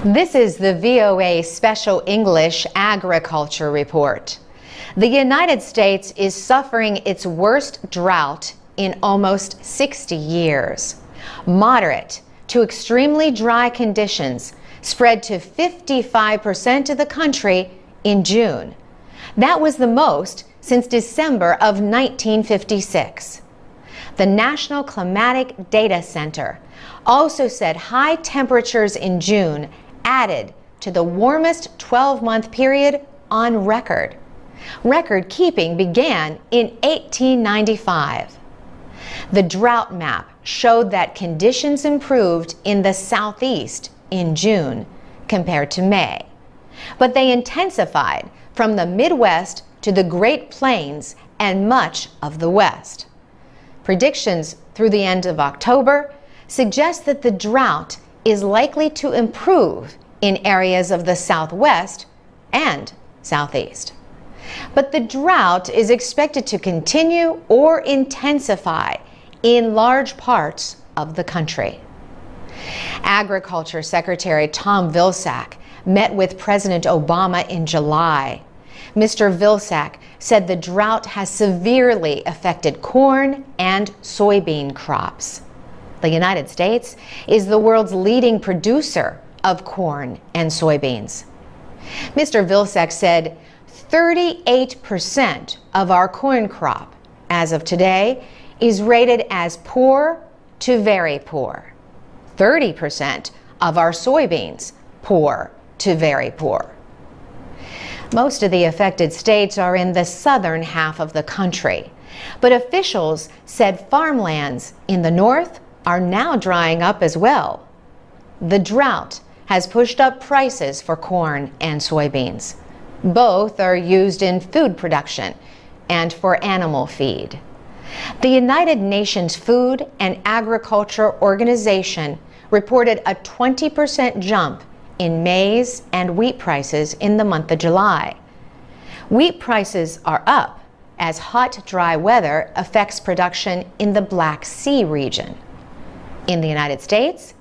This is the VOA Special English Agriculture Report. The United States is suffering its worst drought in almost 60 years. Moderate to extremely dry conditions spread to 55% of the country in June. That was the most since December of 1956. The National Climatic Data Center also said high temperatures in June added to the warmest 12-month period on record. Record keeping began in 1895. The drought map showed that conditions improved in the southeast in June compared to May, but they intensified from the Midwest to the Great Plains and much of the West. Predictions through the end of October suggest that the drought is likely to improve in areas of the Southwest and Southeast. But the drought is expected to continue or intensify in large parts of the country. Agriculture Secretary Tom Vilsack met with President Obama in July. Mr. Vilsack said the drought has severely affected corn and soybean crops. The United States is the world's leading producer of corn and soybeans. Mr. Vilsack said 38% of our corn crop, as of today, is rated as poor to very poor. 30% of our soybeans, poor to very poor. Most of the affected states are in the southern half of the country, but officials said farmlands in the north are now drying up as well. The drought has pushed up prices for corn and soybeans. Both are used in food production and for animal feed. The United Nations Food and Agriculture Organization reported a 20% jump in maize and wheat prices in the month of July. Wheat prices are up as hot, dry weather affects production in the Black Sea region. In the United States,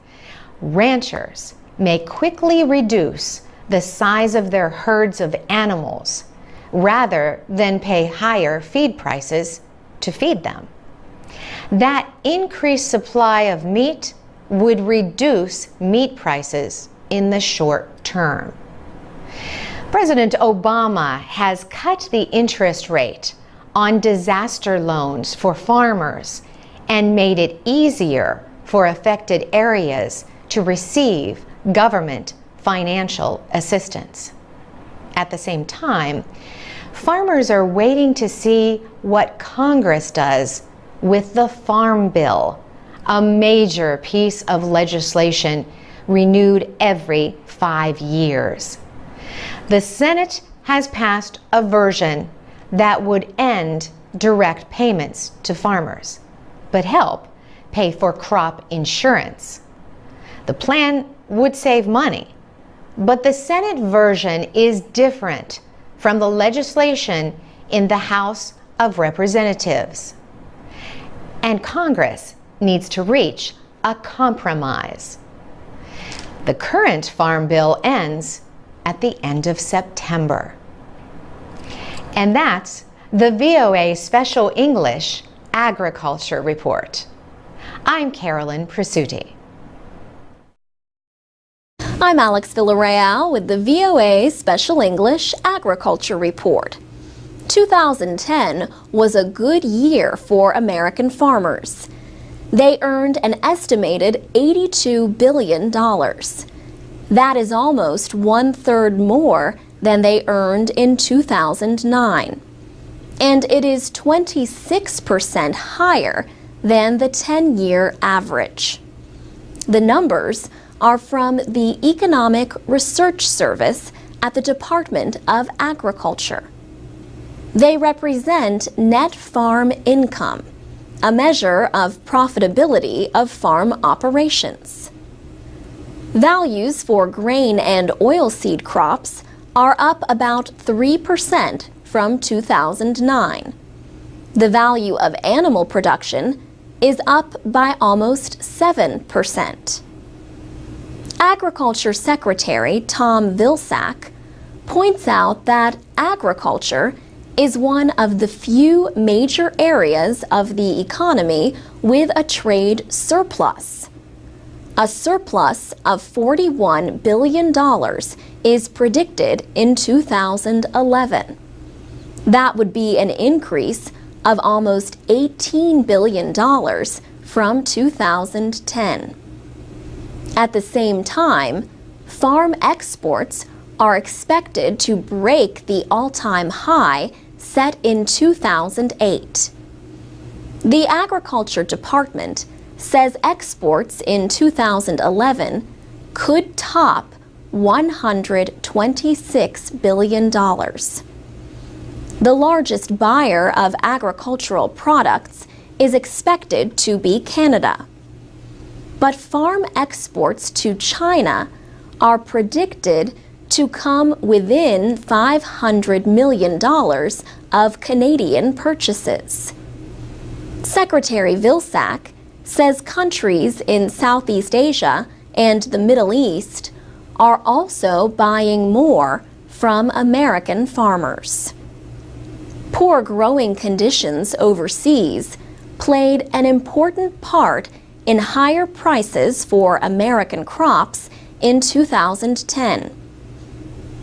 ranchers may quickly reduce the size of their herds of animals rather than pay higher feed prices to feed them. That increased supply of meat would reduce meat prices in the short term. President Obama has cut the interest rate on disaster loans for farmers and made it easier for affected areas to receive government financial assistance. At the same time, farmers are waiting to see what Congress does with the Farm Bill, a major piece of legislation renewed every 5 years. The Senate has passed a version that would end direct payments to farmers, but help pay for crop insurance. The plan would save money, but the Senate version is different from the legislation in the House of Representatives. And Congress needs to reach a compromise. The current Farm Bill ends at the end of September. And that's the VOA Special English Agriculture Report. I'm Carolyn Presutti. I'm Alex Villarreal with the VOA Special English Agriculture Report. 2010 was a good year for American farmers. They earned an estimated $82 billion. That is almost 1/3 more than they earned in 2009. And it is 26% higher than the 10-year average. The numbers are from the Economic Research Service at the Department of Agriculture. They represent net farm income, a measure of profitability of farm operations. Values for grain and oilseed crops are up about 3% from 2009. The value of animal production is up by almost 7%. Agriculture Secretary Tom Vilsack points out that agriculture is one of the few major areas of the economy with a trade surplus. A surplus of $41 billion is predicted in 2011. That would be an increase of almost $18 billion from 2010. At the same time, farm exports are expected to break the all-time high set in 2008. The Agriculture Department says exports in 2011 could top $126 billion. The largest buyer of agricultural products is expected to be Canada. But farm exports to China are predicted to come within $500 million of Canadian purchases. Secretary Vilsack says countries in Southeast Asia and the Middle East are also buying more from American farmers. Poor growing conditions overseas played an important part in higher prices for American crops in 2010.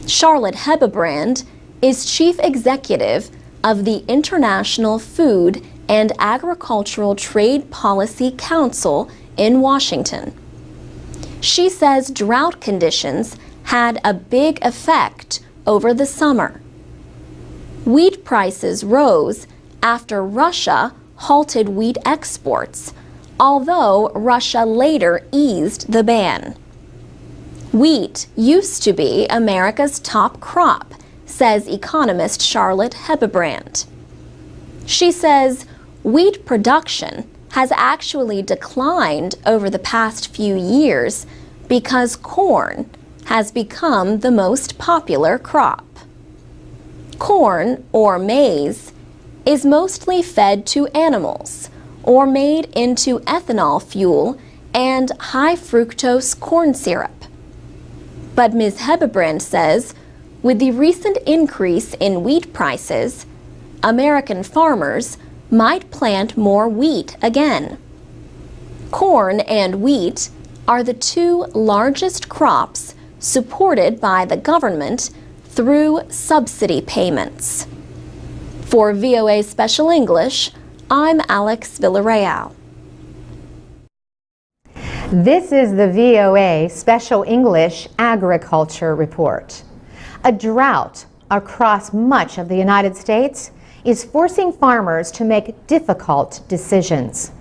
Charlotte Hebebrand is chief executive of the International Food and Agricultural Trade Policy Council in Washington. She says drought conditions had a big effect over the summer. Wheat prices rose after Russia halted wheat exports, although Russia later eased the ban. Wheat used to be America's top crop, says economist Charlotte Hebebrand. She says wheat production has actually declined over the past few years because corn has become the most popular crop. Corn, or maize, is mostly fed to animals or made into ethanol fuel and high fructose corn syrup. But Ms. Hebebrand says with the recent increase in wheat prices, American farmers might plant more wheat again. Corn and wheat are the two largest crops supported by the government through subsidy payments. For VOA Special English, I'm Alex Villarreal. This is the VOA Special English Agriculture Report. A drought across much of the United States is forcing farmers to make difficult decisions.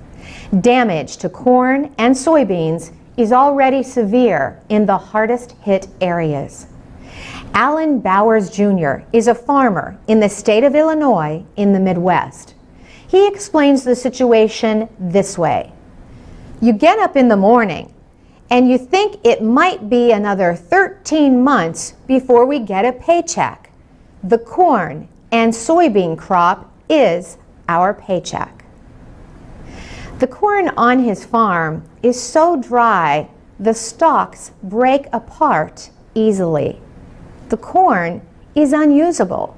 Damage to corn and soybeans is already severe in the hardest hit areas. Alan Bowers Jr. is a farmer in the state of Illinois in the Midwest. He explains the situation this way. You get up in the morning and you think it might be another 13 months before we get a paycheck. The corn and soybean crop is our paycheck. The corn on his farm is so dry the stalks break apart easily. The corn is unusable.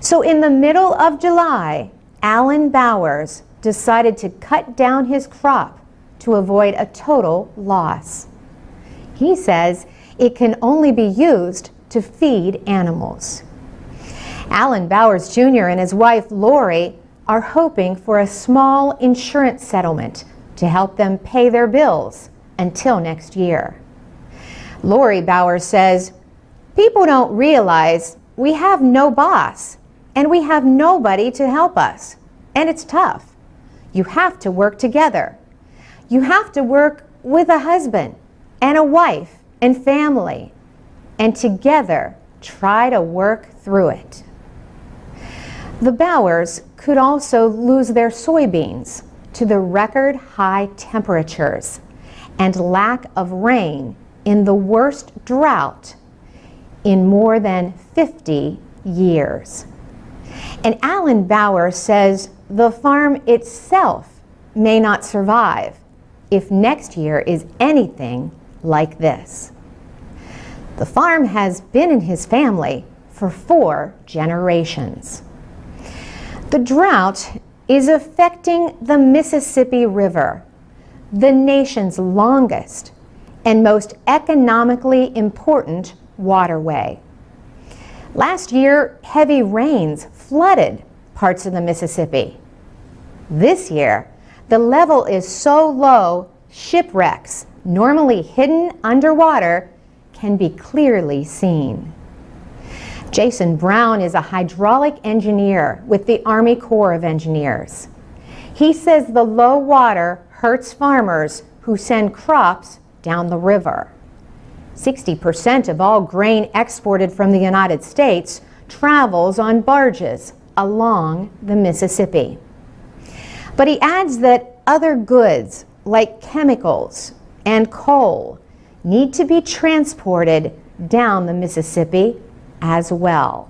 So in the middle of July, Alan Bowers decided to cut down his crop to avoid a total loss. He says it can only be used to feed animals. Alan Bowers Jr. and his wife Lori are hoping for a small insurance settlement to help them pay their bills until next year. Lori Bowers says, "People don't realize we have no boss and we have nobody to help us, and it's tough. You have to work together. You have to work with a husband and a wife and family, and together try to work through it." The Bowers could also lose their soybeans to the record high temperatures and lack of rain in the worst drought in more than 50 years. And Alan Bowers says the farm itself may not survive if next year is anything like this. The farm has been in his family for 4 generations. The drought is affecting the Mississippi River, the nation's longest and most economically important waterway. Last year, heavy rains flooded parts of the Mississippi. This year, the level is so low, shipwrecks, normally hidden underwater, can be clearly seen. Jason Brown is a hydraulic engineer with the Army Corps of Engineers. He says the low water hurts farmers who send crops down the river. 60% of all grain exported from the United States travels on barges along the Mississippi. But he adds that other goods like chemicals and coal need to be transported down the Mississippi as well.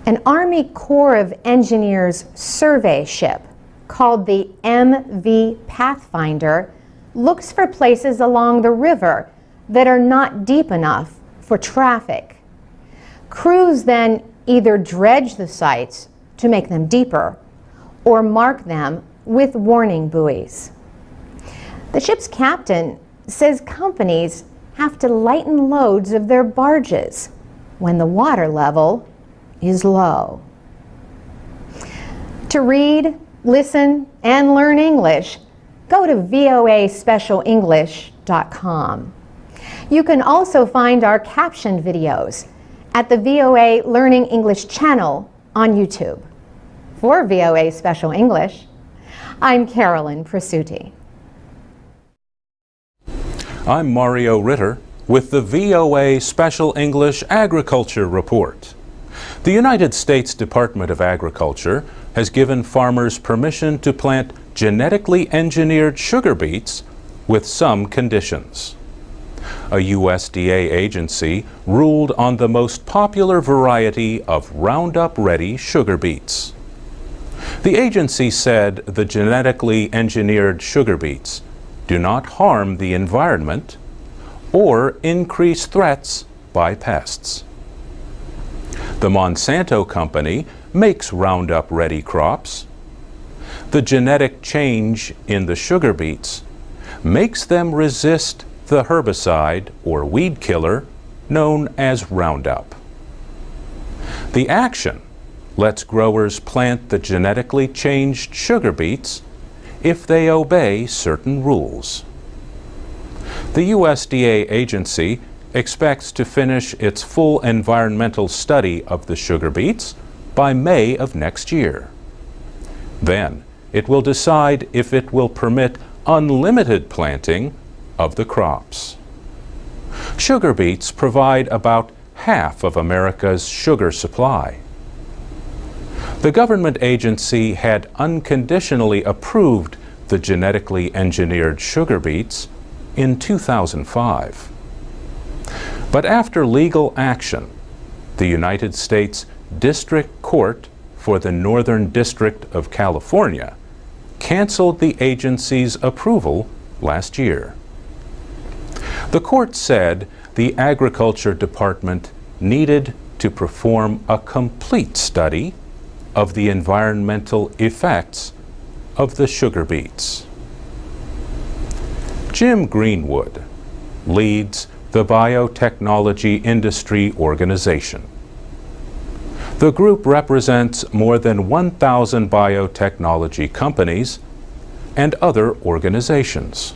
An Army Corps of Engineers survey ship called the MV Pathfinder looks for places along the river that are not deep enough for traffic. Crews then either dredge the sites to make them deeper or mark them with warning buoys. The ship's captain says companies have to lighten loads of their barges when the water level is low. To read, listen, and learn English, go to voaspecialenglish.com. You can also find our captioned videos at the VOA Learning English channel on YouTube. For VOA Special English, I'm Carolyn Presutti. I'm Mario Ritter with the VOA Special English Agriculture Report. The United States Department of Agriculture has given farmers permission to plant genetically engineered sugar beets with some conditions. A USDA agency ruled on the most popular variety of Roundup Ready sugar beets. The agency said the genetically engineered sugar beets do not harm the environment or increase threats by pests. The Monsanto company makes Roundup Ready crops. The genetic change in the sugar beets makes them resist the herbicide or weed killer known as Roundup. The action lets growers plant the genetically changed sugar beets if they obey certain rules. The USDA agency expects to finish its full environmental study of the sugar beets by May of next year. Then it will decide if it will permit unlimited planting of the crops. Sugar beets provide about half of America's sugar supply. The government agency had unconditionally approved the genetically engineered sugar beets in 2005. But after legal action, the United States District Court for the Northern District of California canceled the agency's approval last year. The court said the Agriculture Department needed to perform a complete study of the environmental effects of the sugar beets. Jim Greenwood leads the Biotechnology Industry Organization. The group represents more than 1,000 biotechnology companies and other organizations.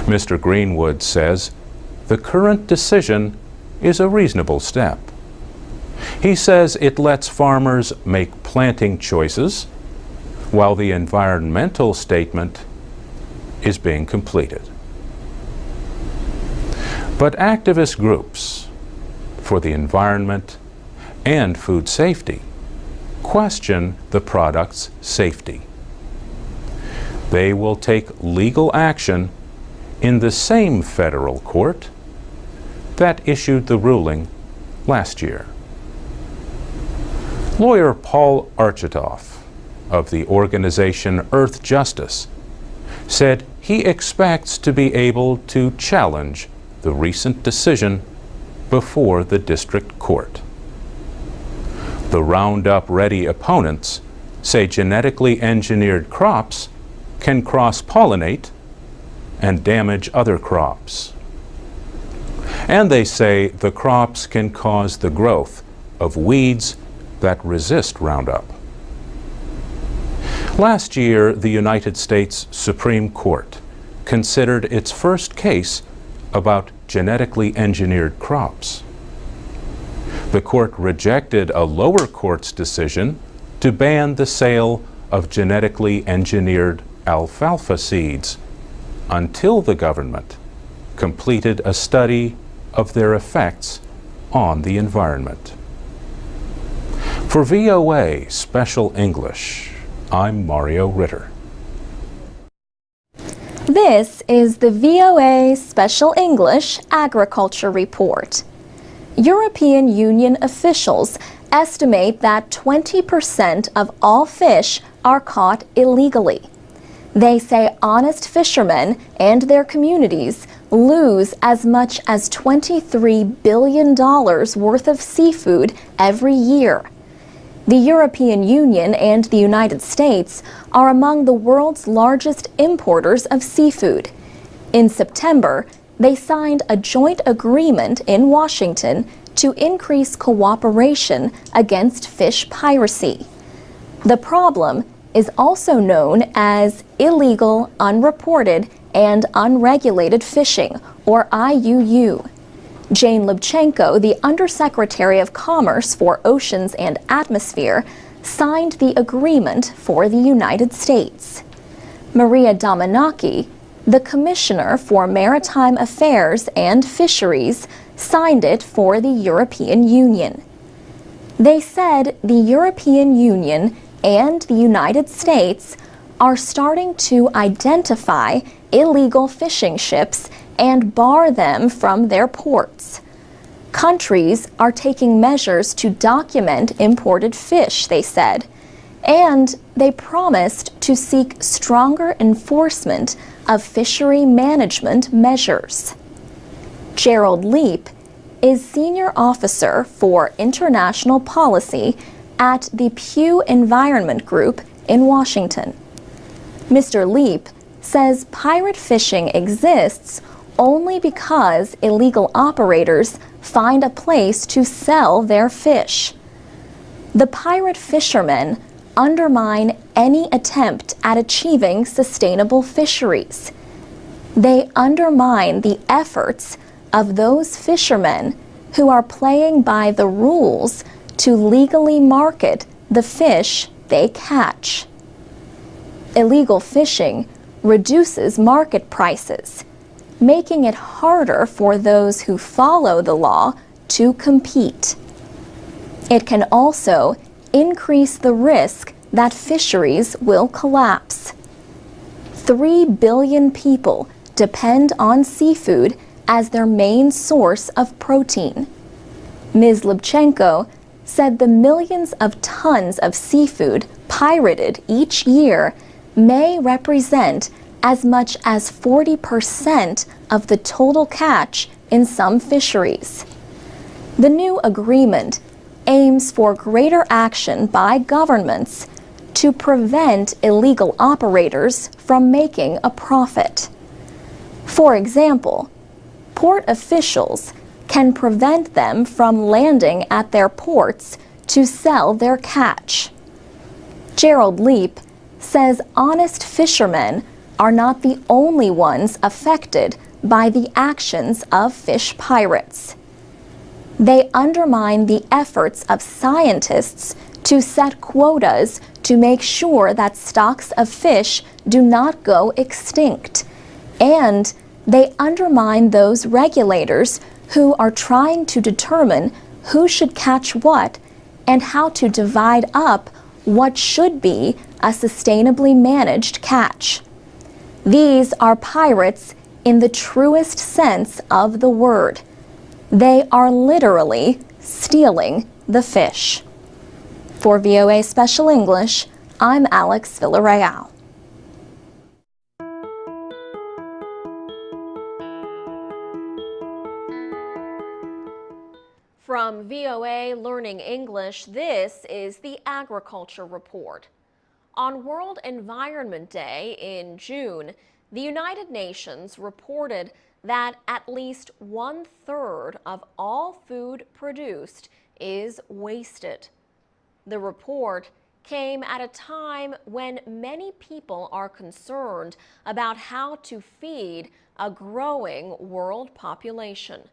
Mr. Greenwood says the current decision is a reasonable step. He says it lets farmers make planting choices while the environmental statement is being completed. But activist groups for the environment and food safety question the product's safety. They will take legal action in the same federal court that issued the ruling last year. Lawyer Paul Architoff of the organization Earth Justice said he expects to be able to challenge the recent decision before the district court. The Roundup-ready opponents say genetically engineered crops can cross-pollinate and damage other crops. And they say the crops can cause the growth of weeds that resist Roundup. Last year, the United States Supreme Court considered its first case about genetically engineered crops. The court rejected a lower court's decision to ban the sale of genetically engineered alfalfa seeds until the government completed a study of their effects on the environment. For VOA Special English, I'm Mario Ritter. This is the VOA Special English Agriculture Report. European Union officials estimate that 20% of all fish are caught illegally. They say honest fishermen and their communities lose as much as $23 billion worth of seafood every year. The European Union and the United States are among the world's largest importers of seafood. In September, they signed a joint agreement in Washington to increase cooperation against fish piracy. The problem is also known as illegal, unreported, and unregulated fishing, or IUU. Jane Lubchenco, the Undersecretary of Commerce for Oceans and Atmosphere, signed the agreement for the United States. Maria Damanaki, the Commissioner for Maritime Affairs and Fisheries, signed it for the European Union. They said the European Union and the United States are starting to identify illegal fishing ships and bar them from their ports. Countries are taking measures to document imported fish, they said, and they promised to seek stronger enforcement of fishery management measures. Gerald Leap is Senior Officer for International Policy at the Pew Environment Group in Washington. Mr. Leap says pirate fishing exists only because illegal operators find a place to sell their fish. The pirate fishermen undermine any attempt at achieving sustainable fisheries. They undermine the efforts of those fishermen who are playing by the rules to legally market the fish they catch. Illegal fishing reduces market prices, making it harder for those who follow the law to compete. It can also increase the risk that fisheries will collapse. 3 billion people depend on seafood as their main source of protein. Ms. Lubchenco said the millions of tons of seafood pirated each year may represent as much as 40% of the total catch in some fisheries. The new agreement aims for greater action by governments to prevent illegal operators from making a profit. For example, port officials can prevent them from landing at their ports to sell their catch. Gerald Leap says honest fishermen are not the only ones affected by the actions of fish pirates. They undermine the efforts of scientists to set quotas to make sure that stocks of fish do not go extinct. And they undermine those regulators who are trying to determine who should catch what and how to divide up what should be a sustainably managed catch. These are pirates in the truest sense of the word. They are literally stealing the fish. For VOA Special English, I'm Alex Villarreal. From VOA Learning English, this is the Agriculture Report. On World Environment Day in June, the United Nations reported that at least 1/3 of all food produced is wasted. The report came at a time when many people are concerned about how to feed a growing world population.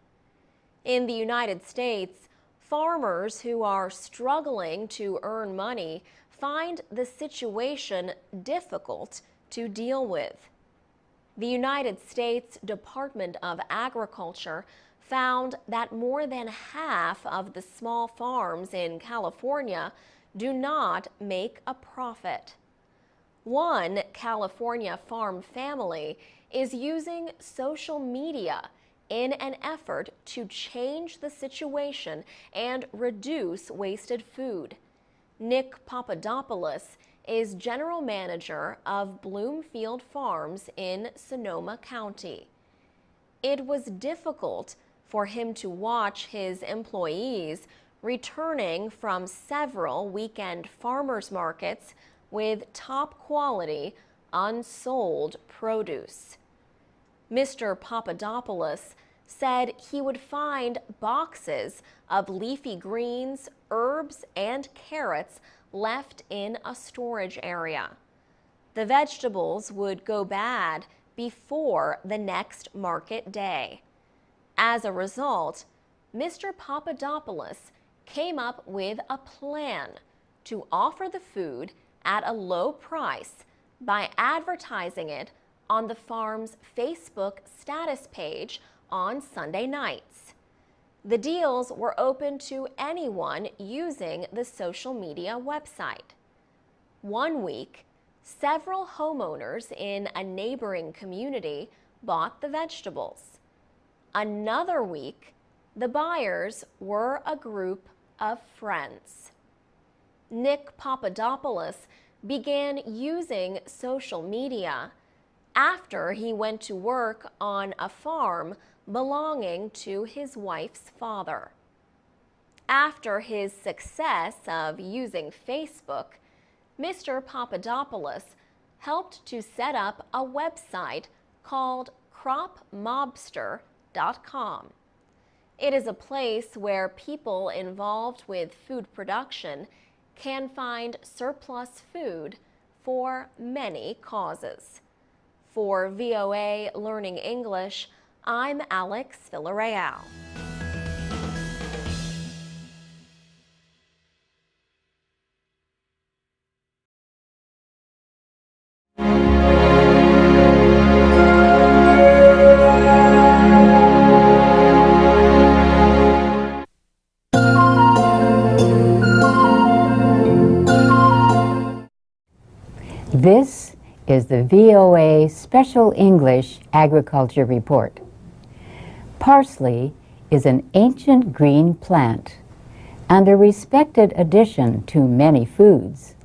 In the United States, farmers who are struggling to earn money find the situation difficult to deal with. The United States Department of Agriculture found that more than half of the small farms in California do not make a profit. One California farm family is using social media in an effort to change the situation and reduce wasted food. Nick Papadopoulos is general manager of Bloomfield Farms in Sonoma County. It was difficult for him to watch his employees returning from several weekend farmers markets with top quality, unsold produce. Mr. Papadopoulos said he would find boxes of leafy greens, herbs, and carrots left in a storage area. The vegetables would go bad before the next market day. As a result, Mr. Papadopoulos came up with a plan to offer the food at a low price by advertising it on the farm's Facebook status page on Sunday nights. The deals were open to anyone using the social media website. One week, several homeowners in a neighboring community bought the vegetables. Another week, the buyers were a group of friends. Nick Papadopoulos began using social media after he went to work on a farm belonging to his wife's father. After his success of using Facebook, Mr. Papadopoulos helped to set up a website called cropmobster.com. It is a place where people involved with food production can find surplus food for many causes. For VOA Learning English, I'm Alex Villarreal. This is the VOA Special English Agriculture Report. Parsley is an ancient green plant and a respected addition to many foods.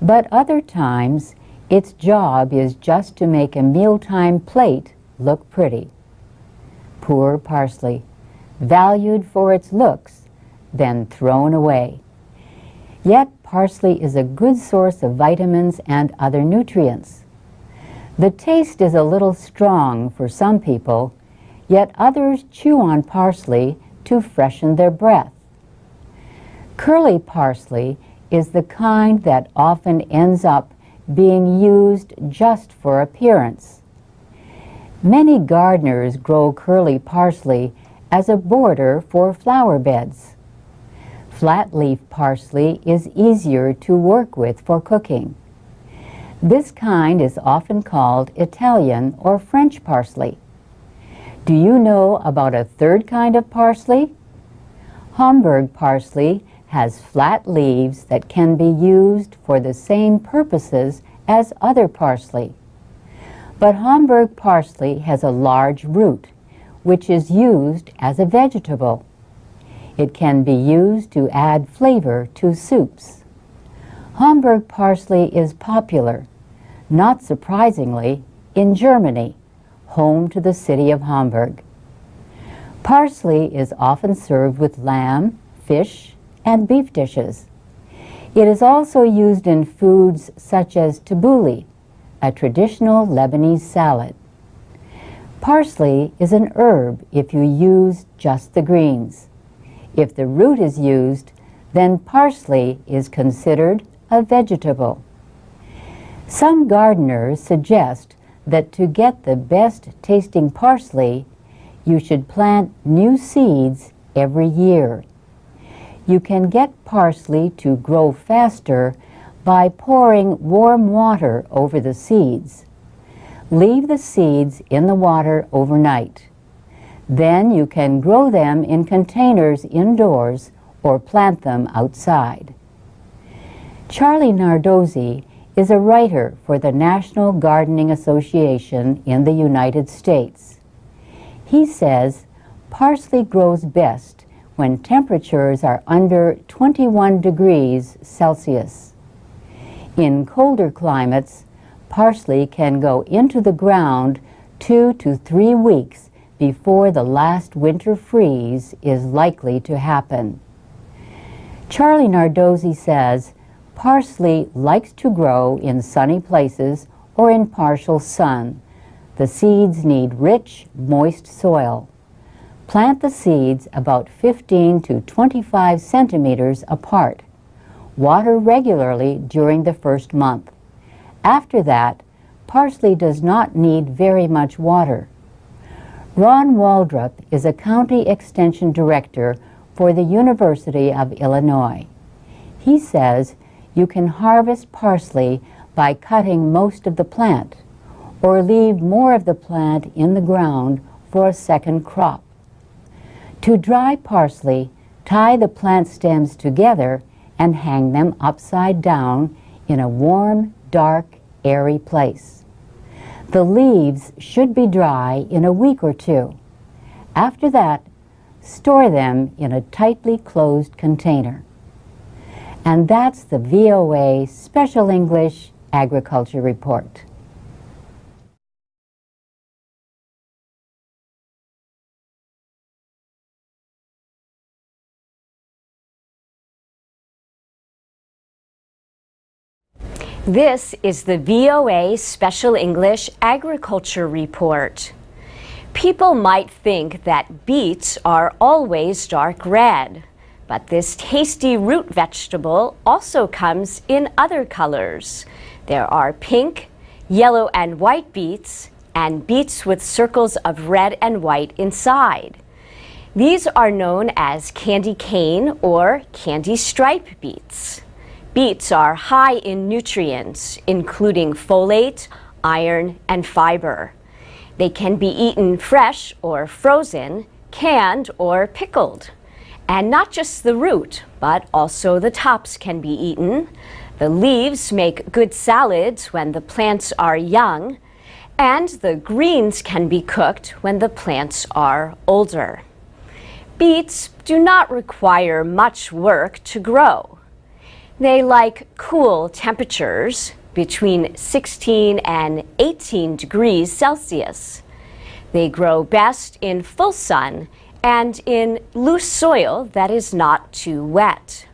But other times, its job is just to make a mealtime plate look pretty. Poor parsley, valued for its looks, then thrown away. Yet parsley is a good source of vitamins and other nutrients. The taste is a little strong for some people, yet others chew on parsley to freshen their breath. Curly parsley is the kind that often ends up being used just for appearance. Many gardeners grow curly parsley as a border for flower beds. Flat-leaf parsley is easier to work with for cooking. This kind is often called Italian or French parsley. Do you know about a third kind of parsley? Hamburg parsley has flat leaves that can be used for the same purposes as other parsley. But Hamburg parsley has a large root, which is used as a vegetable. It can be used to add flavor to soups. Hamburg parsley is popular, not surprisingly, in Germany, home to the city of Hamburg. Parsley is often served with lamb, fish, and beef dishes. It is also used in foods such as tabbouleh, a traditional Lebanese salad. Parsley is an herb if you use just the greens. If the root is used, then parsley is considered a vegetable. Some gardeners suggest that to get the best tasting parsley, you should plant new seeds every year. You can get parsley to grow faster by pouring warm water over the seeds. Leave the seeds in the water overnight. Then you can grow them in containers indoors or plant them outside. Charlie Nardozzi is a writer for the National Gardening Association in the United States. He says parsley grows best when temperatures are under 21 degrees Celsius. In colder climates, parsley can go into the ground 2 to 3 weeks before the last winter freeze is likely to happen. Charlie Nardozzi says parsley likes to grow in sunny places or in partial sun. The seeds need rich, moist soil. Plant the seeds about 15 to 25 centimeters apart. Water regularly during the first month. After that, parsley does not need very much water. Ron Waldrop is a county extension director for the University of Illinois. He says you can harvest parsley by cutting most of the plant or leave more of the plant in the ground for a second crop. To dry parsley, tie the plant stems together and hang them upside down in a warm, dark, airy place. The leaves should be dry in a week or two. After that, store them in a tightly closed container. And that's the VOA Special English Agriculture Report. This is the VOA Special English Agriculture Report. People might think that beets are always dark red, but this tasty root vegetable also comes in other colors. There are pink, yellow and white beets, and beets with circles of red and white inside. These are known as candy cane or candy stripe beets. Beets are high in nutrients, including folate, iron, and fiber. They can be eaten fresh or frozen, canned or pickled. And not just the root, but also the tops can be eaten. The leaves make good salads when the plants are young, and the greens can be cooked when the plants are older. Beets do not require much work to grow. They like cool temperatures between 16 and 18 degrees Celsius. They grow best in full sun and in loose soil that is not too wet.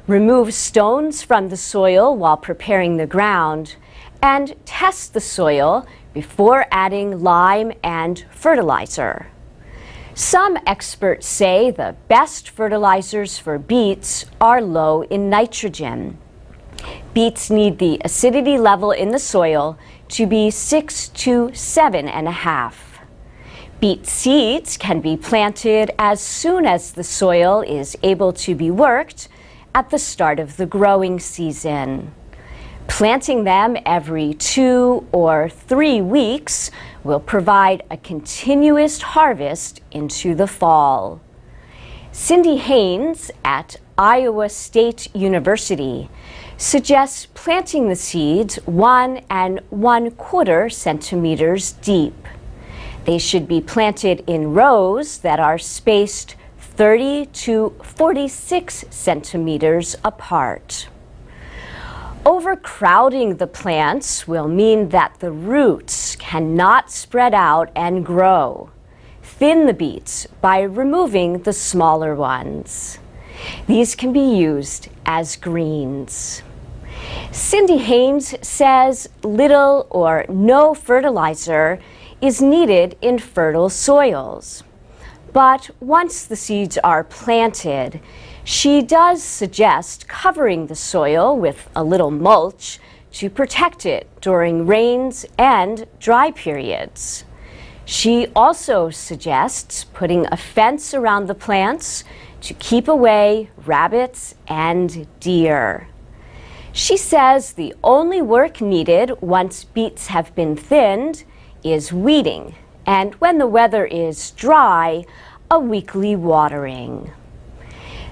Remove stones from the soil while preparing the ground and test the soil before adding lime and fertilizer. Some experts say the best fertilizers for beets are low in nitrogen. Beets need the acidity level in the soil to be 6 to 7.5. Beet seeds can be planted as soon as the soil is able to be worked at the start of the growing season. Planting them every 2 or 3 weeks will provide a continuous harvest into the fall. Cindy Haynes at Iowa State University suggests planting the seeds 1 1/4 centimeters deep. They should be planted in rows that are spaced 30 to 46 centimeters apart. Overcrowding the plants will mean that the roots cannot spread out and grow. thin the beets by removing the smaller ones. These can be used as greens. Cindy Haynes says little or no fertilizer is needed in fertile soils. But once the seeds are planted, she does suggest covering the soil with a little mulch to protect it during rains and dry periods. She also suggests putting a fence around the plants to keep away rabbits and deer. She says the only work needed once beets have been thinned is weeding, and when the weather is dry, a weekly watering.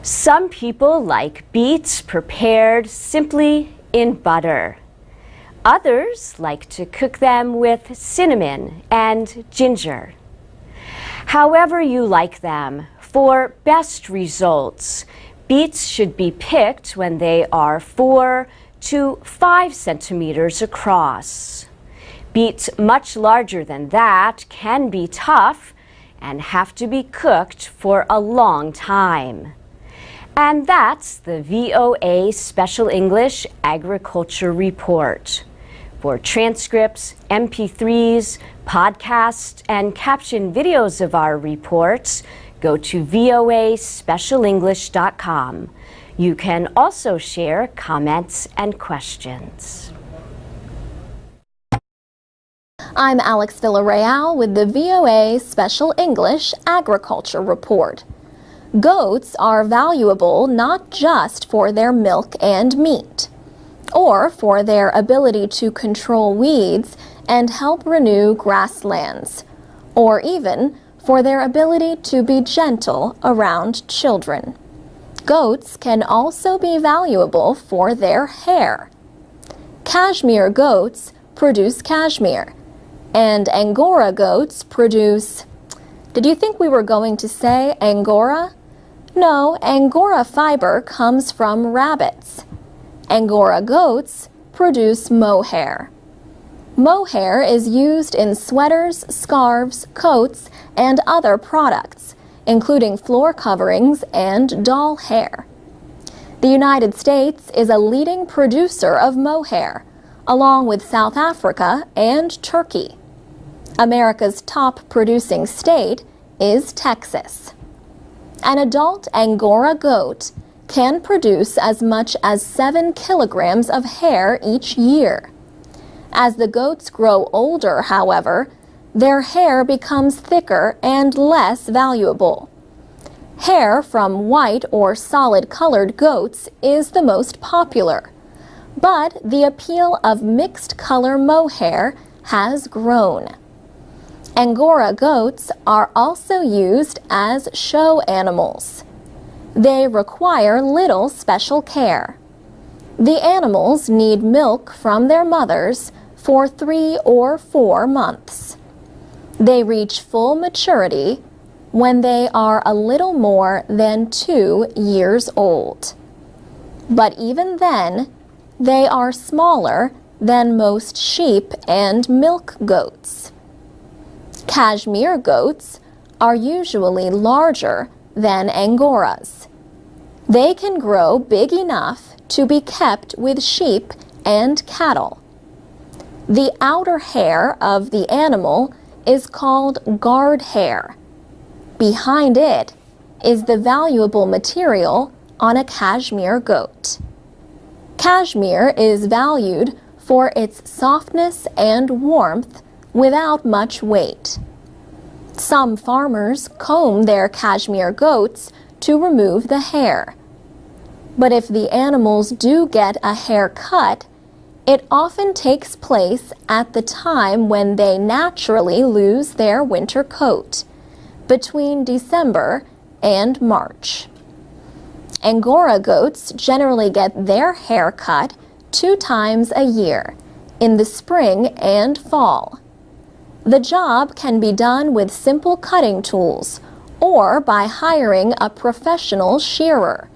Some people like beets prepared simply in butter. Others like to cook them with cinnamon and ginger. However you like them, for best results, beets should be picked when they are 4 to 5 centimeters across. Beets much larger than that can be tough and have to be cooked for a long time. And that's the VOA Special English Agriculture Report. For transcripts, MP3s, podcasts, and captioned videos of our reports, go to voaspecialenglish.com. You can also share comments and questions. I'm Alex Villarreal with the VOA Special English Agriculture Report. Goats are valuable not just for their milk and meat, or for their ability to control weeds and help renew grasslands, or even for their ability to be gentle around children. Goats can also be valuable for their hair. Cashmere goats produce cashmere, and Angora goats produce... Did you think we were going to say Angora? No, Angora fiber comes from rabbits. Angora goats produce mohair. Mohair is used in sweaters, scarves, coats, and other products, including floor coverings and doll hair. The United States is a leading producer of mohair, along with South Africa and Turkey. America's top producing state is Texas. An adult Angora goat can produce as much as 7 kilograms of hair each year. As the goats grow older, however, their hair becomes thicker and less valuable. Hair from white or solid-colored goats is the most popular, but the appeal of mixed-color mohair has grown. Angora goats are also used as show animals. They require little special care. The animals need milk from their mothers for 3 or 4 months. They reach full maturity when they are a little more than 2 years old. But even then, they are smaller than most sheep and milk goats. Cashmere goats are usually larger than Angoras. They can grow big enough to be kept with sheep and cattle. The outer hair of the animal is called guard hair. Behind it is the valuable material on a cashmere goat. Cashmere is valued for its softness and warmth without much weight. Some farmers comb their cashmere goats to remove the hair. But if the animals do get a haircut, it often takes place at the time when they naturally lose their winter coat, between December and March. Angora goats generally get their hair cut 2 times a year, in the spring and fall. The job can be done with simple cutting tools or by hiring a professional shearer.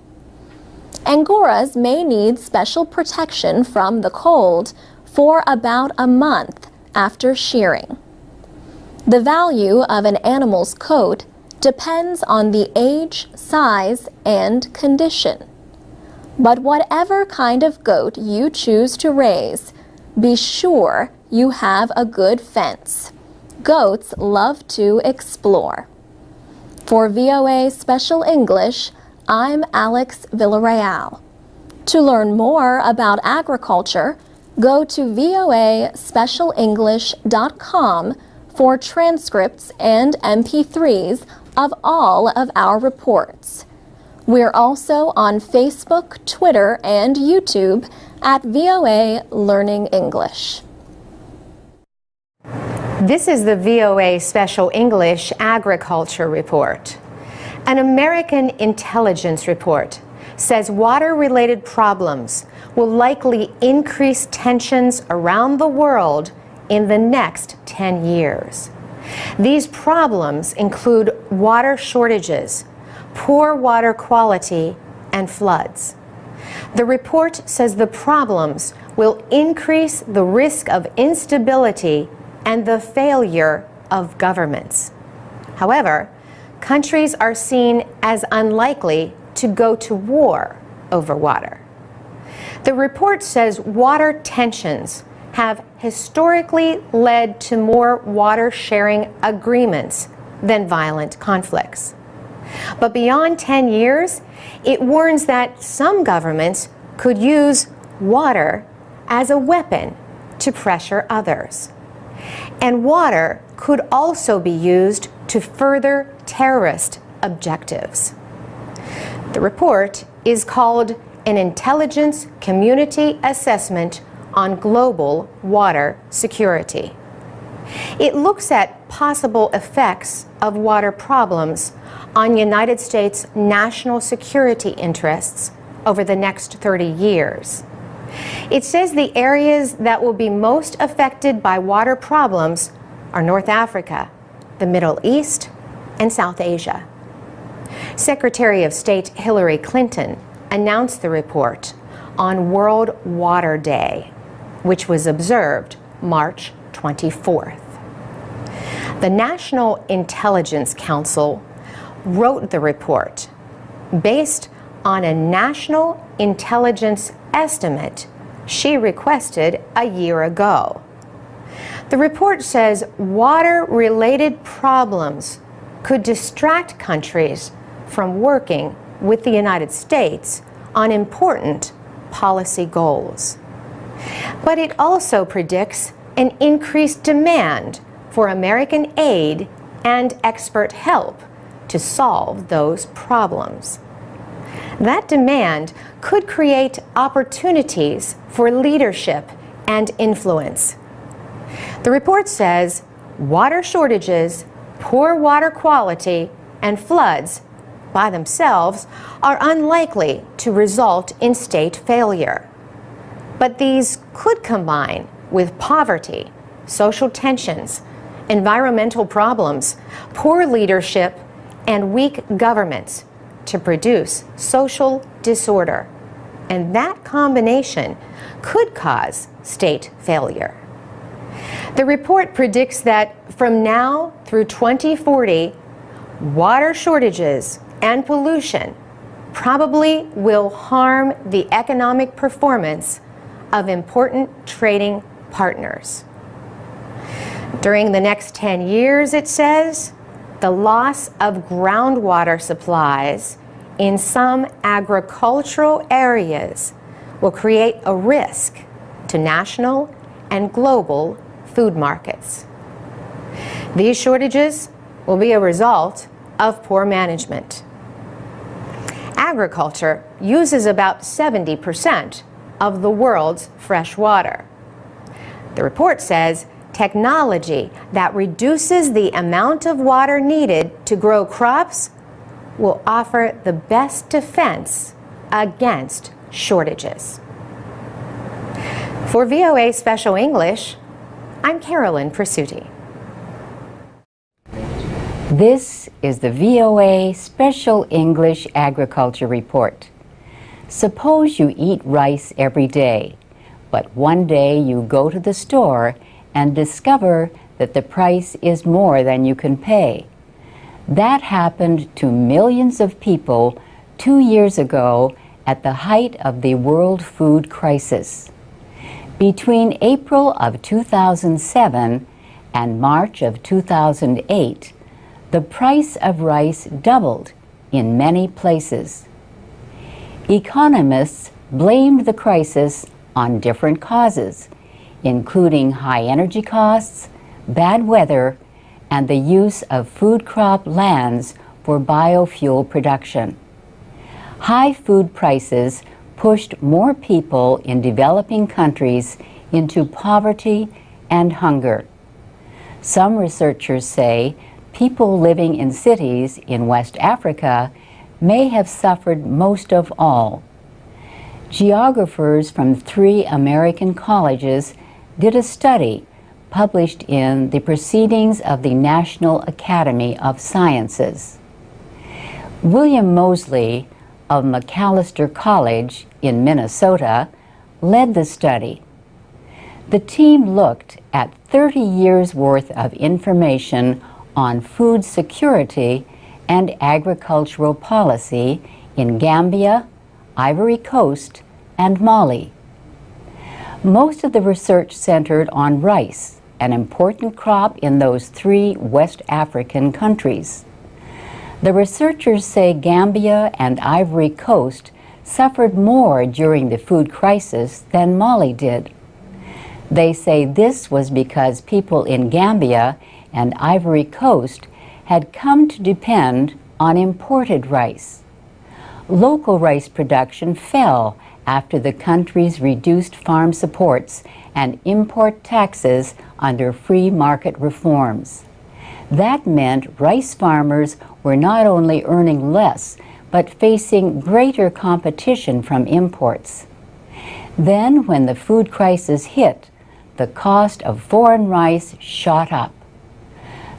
Angoras may need special protection from the cold for about a month after shearing. The value of an animal's coat depends on the age, size, and condition. But whatever kind of goat you choose to raise, be sure you have a good fence. Goats love to explore. For VOA Special English, I'm Alex Villarreal. To learn more about agriculture, go to voaspecialenglish.com for transcripts and MP3s of all of our reports. We're also on Facebook, Twitter, and YouTube at VOA Learning English. This is the VOA Special English Agriculture Report. An American intelligence report says water-related problems will likely increase tensions around the world in the next 10 years. These problems include water shortages, poor water quality, and floods. The report says the problems will increase the risk of instability and the failure of governments. However, countries are seen as unlikely to go to war over water. The report says water tensions have historically led to more water-sharing agreements than violent conflicts. But beyond 10 years, it warns that some governments could use water as a weapon to pressure others. And water could also be used to further terrorist objectives. The report is called an Intelligence Community Assessment on Global Water Security. It looks at possible effects of water problems on United States national security interests over the next 30 years. It says the areas that will be most affected by water problems are North Africa, the Middle East, and South Asia. Secretary of State Hillary Clinton announced the report on World Water Day, which was observed March 24th. The National Intelligence Council wrote the report based on a national intelligence estimate she requested a year ago. The report says water-related problems could distract countries from working with the United States on important policy goals. But it also predicts an increased demand for American aid and expert help to solve those problems. That demand could create opportunities for leadership and influence. The report says water shortages, poor water quality, and floods by themselves are unlikely to result in state failure. But these could combine with poverty, social tensions, environmental problems, poor leadership, and weak governments to produce social disorder. And that combination could cause state failure. The report predicts that from now through 2040, water shortages and pollution probably will harm the economic performance of important trading partners. During the next 10 years, it says, the loss of groundwater supplies in some agricultural areas will create a risk to national and global food markets. These shortages will be a result of poor management. Agriculture uses about 70% of the world's fresh water. The report says technology that reduces the amount of water needed to grow crops will offer the best defense against shortages. For VOA Special English, I'm Carolyn Presutti. This is the VOA Special English Agriculture Report. Suppose you eat rice every day, but one day you go to the store and discover that the price is more than you can pay. That happened to millions of people 2 years ago at the height of the world food crisis. Between April of 2007 and March of 2008, the price of rice doubled in many places. Economists blamed the crisis on different causes, including high energy costs, bad weather, and the use of food crop lands for biofuel production. High food prices pushed more people in developing countries into poverty and hunger. Some researchers say people living in cities in West Africa may have suffered most of all. Geographers from 3 American colleges did a study published in the Proceedings of the National Academy of Sciences. William Mosley of Macalester College in Minnesota led the study. The team looked at 30 years' worth of information on food security and agricultural policy in Gambia, Ivory Coast, and Mali. Most of the research centered on rice, an important crop in those 3 West African countries. The researchers say Gambia and Ivory Coast suffered more during the food crisis than Mali did. They say this was because people in Gambia and Ivory Coast had come to depend on imported rice. Local rice production fell after the countries reduced farm supports and import taxes under free market reforms. That meant rice farmers were not only earning less, but facing greater competition from imports. Then, when the food crisis hit, the cost of foreign rice shot up.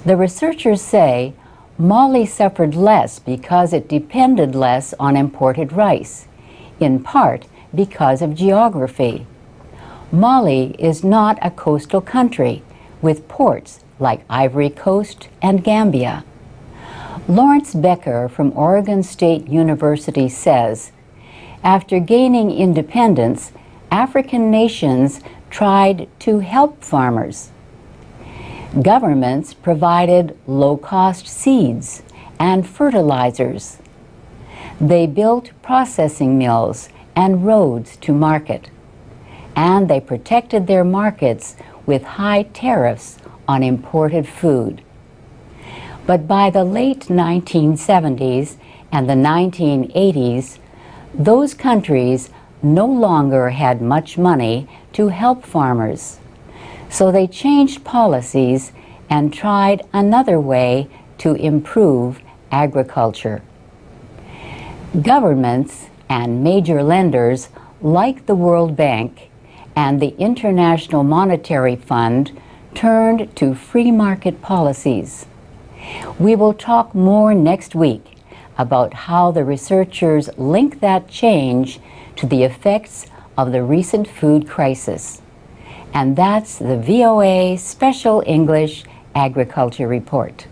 The researchers say Mali suffered less because it depended less on imported rice, in part because of geography. Mali is not a coastal country with ports like Ivory Coast and Gambia. Lawrence Becker from Oregon State University says, after gaining independence, African nations tried to help farmers. Governments provided low-cost seeds and fertilizers. They built processing mills and roads to market. And they protected their markets with high tariffs on imported food. But by the late 1970s and the 1980s, those countries no longer had much money to help farmers. So they changed policies and tried another way to improve agriculture. Governments and major lenders like the World Bank and the International Monetary Fund turned to free market policies. We will talk more next week about how the researchers link that change to the effects of the recent food crisis. And that's the VOA Special English Agriculture Report.